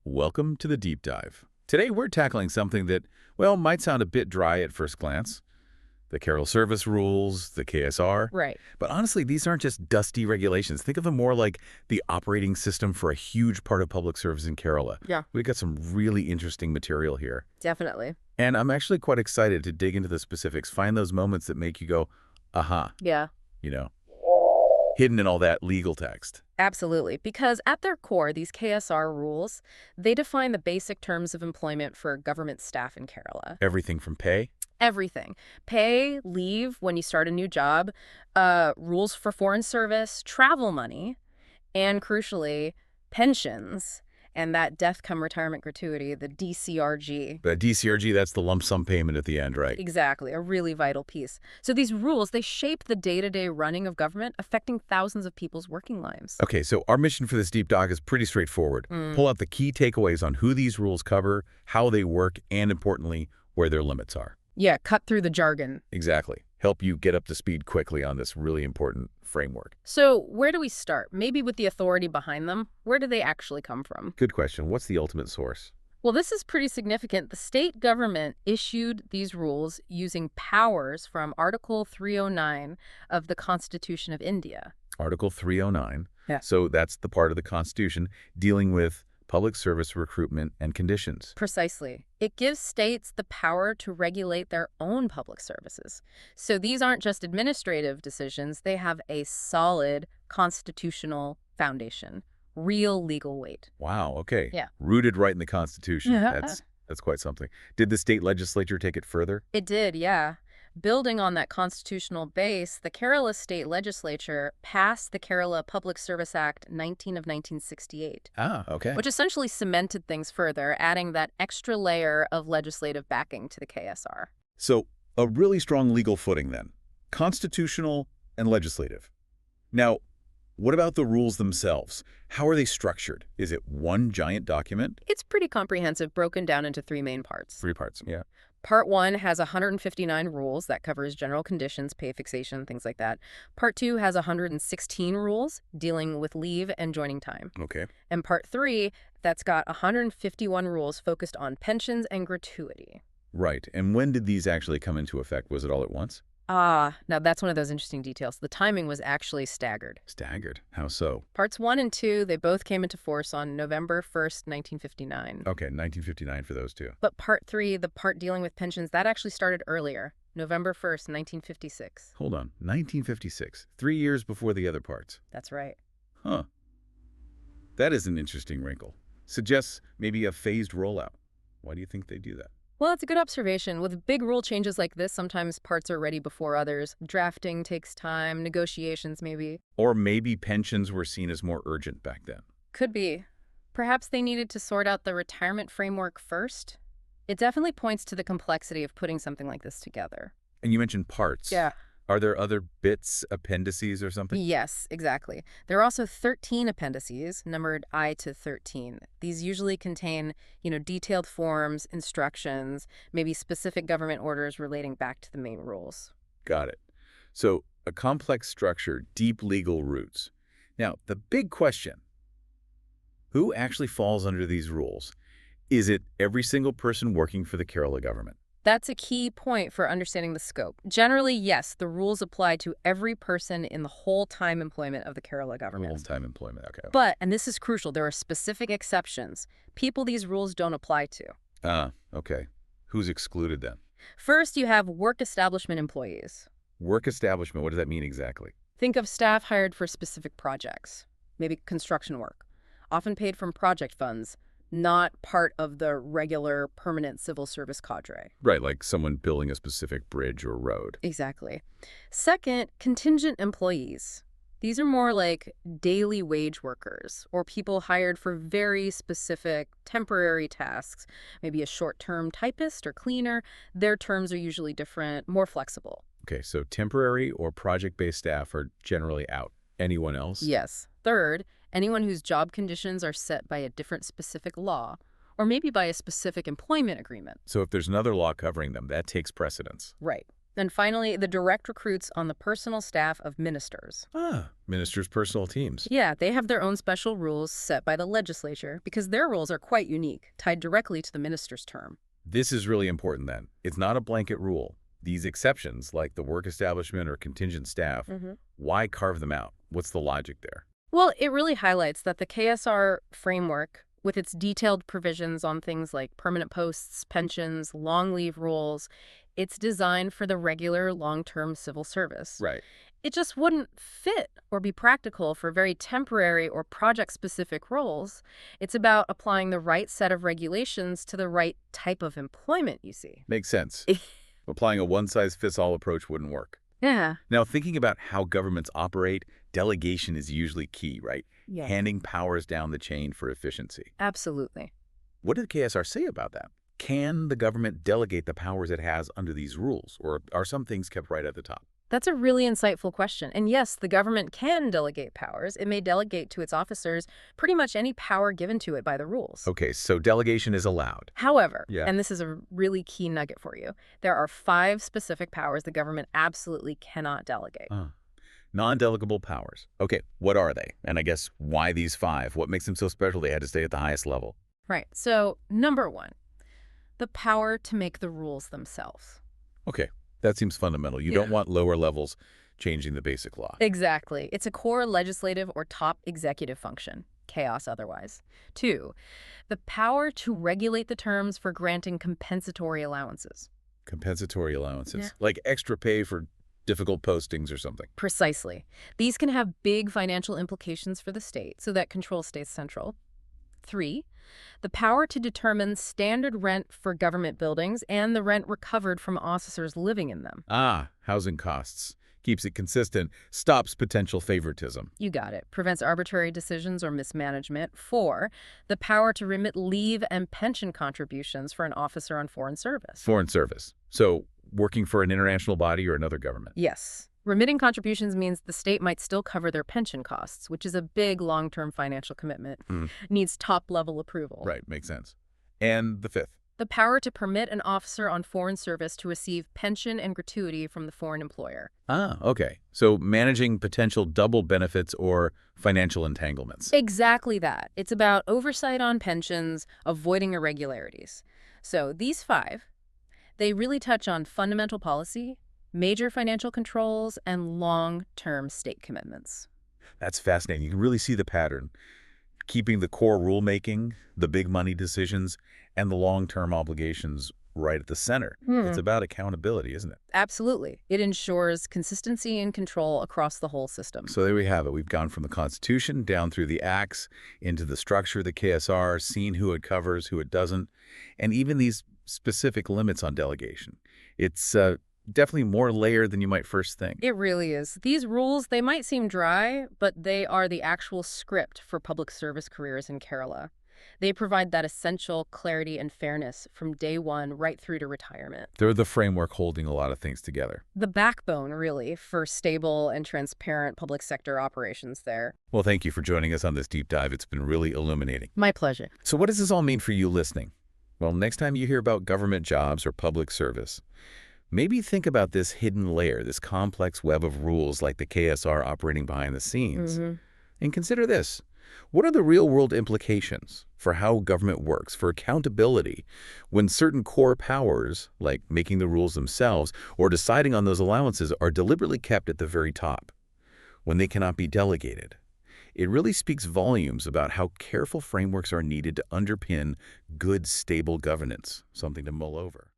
Welcome to the Deep Dive. Today we're tackling something that, well, might sound a bit dry at first glance. The Carroll Service Rules, the KSR. Right. But honestly, these aren't just dusty regulations. Think of them more like the operating system for a huge part of public service in Kerala. Yeah. We've got some really interesting material here. Definitely. And I'm actually quite excited to dig into the specifics, find those moments that make you go, aha, Yeah. you know, hidden in all that legal text. Absolutely. Because at their core, these KSR rules, they define the basic terms of employment for government staff in Kerala. Everything from pay. Everything. Pay, leave when you start a new job, rules for foreign service, travel money, and crucially, pensions, and that death come retirement gratuity, the DCRG. But DCRG, that's the lump sum payment at the end, right? Exactly, a really vital piece. So these rules, they shape the day-to-day running of government, affecting thousands of people's working lives. Okay, so our mission for this deep dive is pretty straightforward. Pull out the key takeaways on who these rules cover, how they work, and importantly, where their limits are. Yeah, cut through the jargon. Exactly. Help you get up to speed quickly on this really important framework. So where do we start? Maybe with the authority behind them. Where do they actually come from? Good question. What's the ultimate source? Well, this is pretty significant. The state government issued these rules using powers from Article 309 of the Constitution of India. Article 309. Yeah. So that's the part of the Constitution dealing with public service recruitment and conditions. Precisely. It gives states the power to regulate their own public services. So these aren't just administrative decisions. They have a solid constitutional foundation, real legal weight. Wow, okay. Yeah. Rooted right in the Constitution. Yeah. That's quite something. Did the state legislature take it further? It did, yeah. Building on that constitutional base, the Kerala State Legislature passed the Kerala Public Service Act 19 of 1968, Ah, okay. which essentially cemented things further, adding that extra layer of legislative backing to the KSR. So, a really strong legal footing then. Constitutional and legislative. Now, what about the rules themselves? How are they structured? Is it one giant document? It's pretty comprehensive, broken down into three main parts. 3 parts, yeah. Part 1 has 159 rules that covers general conditions, pay fixation, things like that. Part 2 has 116 rules dealing with leave and joining time. Okay. And Part 3, that's got 151 rules focused on pensions and gratuity. Right. And when did these actually come into effect? Was it all at once? Now that's one of those interesting details. The timing was actually staggered. Staggered. How so? Parts 1 and 2, they both came into force on November 1st, 1959. Okay, 1959 for those two. But Part 3, the part dealing with pensions, that actually started earlier, November 1st, 1956. Hold on. 1956. 3 years before the other parts. That's right. Huh. That is an interesting wrinkle. Suggests maybe a phased rollout. Why do you think they do that? Well, it's a good observation. With big rule changes like this, sometimes parts are ready before others. Drafting takes time, negotiations maybe. Or maybe pensions were seen as more urgent back then. Could be. Perhaps they needed to sort out the retirement framework first? It definitely points to the complexity of putting something like this together. And you mentioned parts. Yeah. Are there other bits, appendices or something? Yes, exactly. There are also 13 appendices, numbered I to 13. These usually contain, detailed forms, instructions, maybe specific government orders relating back to the main rules. Got it. So a complex structure, deep legal roots. Now, the big question, who actually falls under these rules? Is it every single person working for the Kerala government? That's a key point for understanding the scope. Generally, yes, the rules apply to every person in the whole time employment of the Kerala government. Full-time employment, okay. But, and this is crucial, there are specific exceptions. People these rules don't apply to. Okay. Who's excluded then? First, you have work establishment employees. Work establishment, what does that mean exactly? Think of staff hired for specific projects, maybe construction work, often paid from project funds, not part of the regular permanent civil service cadre. Right, like someone building a specific bridge or road. Exactly. Second, contingent employees. These are more like daily wage workers or people hired for very specific temporary tasks, maybe a short-term typist or cleaner. Their terms are usually different, more flexible. Okay, so temporary or project-based staff are generally out. Anyone else? Yes. Third, anyone whose job conditions are set by a different specific law, or maybe by a specific employment agreement. So if there's another law covering them, that takes precedence. Right. And finally, the direct recruits on the personal staff of ministers. Ah, ministers' personal teams. Yeah, they have their own special rules set by the legislature because their rules are quite unique, tied directly to the minister's term. This is really important then. It's not a blanket rule. These exceptions, like the work establishment or contingent staff, why carve them out? What's the logic there? Well, it really highlights that the KSR framework, with its detailed provisions on things like permanent posts, pensions, long leave rules, it's designed for the regular long-term civil service. Right. It just wouldn't fit or be practical for very temporary or project-specific roles. It's about applying the right set of regulations to the right type of employment, you see. Makes sense. Applying a one-size-fits-all approach wouldn't work. Yeah. Now, thinking about how governments operate, delegation is usually key, right? Yeah. Handing powers down the chain for efficiency. Absolutely. What did the KSR say about that? Can the government delegate the powers it has under these rules, or are some things kept right at the top? That's a really insightful question. And yes, the government can delegate powers. It may delegate to its officers pretty much any power given to it by the rules. Okay, so delegation is allowed. However, Yeah. and this is a really key nugget for you, there are 5 specific powers the government absolutely cannot delegate. Non-delegable powers. Okay, what are they? And I guess why these 5? What makes them so special they had to stay at the highest level? Right. So, number 1, the power to make the rules themselves. Okay, that seems fundamental. You don't want lower levels changing the basic law. Exactly. It's a core legislative or top executive function. Chaos otherwise. 2, the power to regulate the terms for granting compensatory allowances. Compensatory allowances, Yeah. like extra pay for difficult postings or something. Precisely. These can have big financial implications for the state, so that control stays central. 3, the power to determine standard rent for government buildings and the rent recovered from officers living in them. Housing costs. Keeps it consistent, stops potential favoritism. You got it. Prevents arbitrary decisions or mismanagement. 4, the power to remit leave and pension contributions for an officer on foreign service. Foreign service. So working for an international body or another government. Yes. Remitting contributions means the state might still cover their pension costs, which is a big long-term financial commitment. Needs top-level approval. Right, makes sense. And the 5th. The power to permit an officer on foreign service to receive pension and gratuity from the foreign employer. Okay. So managing potential double benefits or financial entanglements. Exactly that. It's about oversight on pensions, avoiding irregularities. So these 5, they really touch on fundamental policy, major financial controls, and long-term state commitments. That's fascinating. You can really see the pattern. Keeping the core rulemaking, the big money decisions, and the long-term obligations right at the center. It's about accountability, isn't it? Absolutely. It ensures consistency and control across the whole system. So there we have it. We've gone from the Constitution down through the acts into the structure, the KSR, seen who it covers, who it doesn't, and even these specific limits on delegation. It's definitely more layered than you might first think. It really is. These rules, they might seem dry, but they are the actual script for public service careers in Kerala. They provide that essential clarity and fairness from day one right through to retirement. They're the framework holding a lot of things together. The backbone, really, for stable and transparent public sector operations there. Well, thank you for joining us on this deep dive. It's been really illuminating. My pleasure. So what does this all mean for you listening? Well, next time you hear about government jobs or public service, maybe think about this hidden layer, this complex web of rules like the KSR operating behind the scenes. And consider this. What are the real-world implications for how government works, for accountability, when certain core powers, like making the rules themselves or deciding on those allowances, are deliberately kept at the very top, when they cannot be delegated? It really speaks volumes about how careful frameworks are needed to underpin good, stable governance, something to mull over.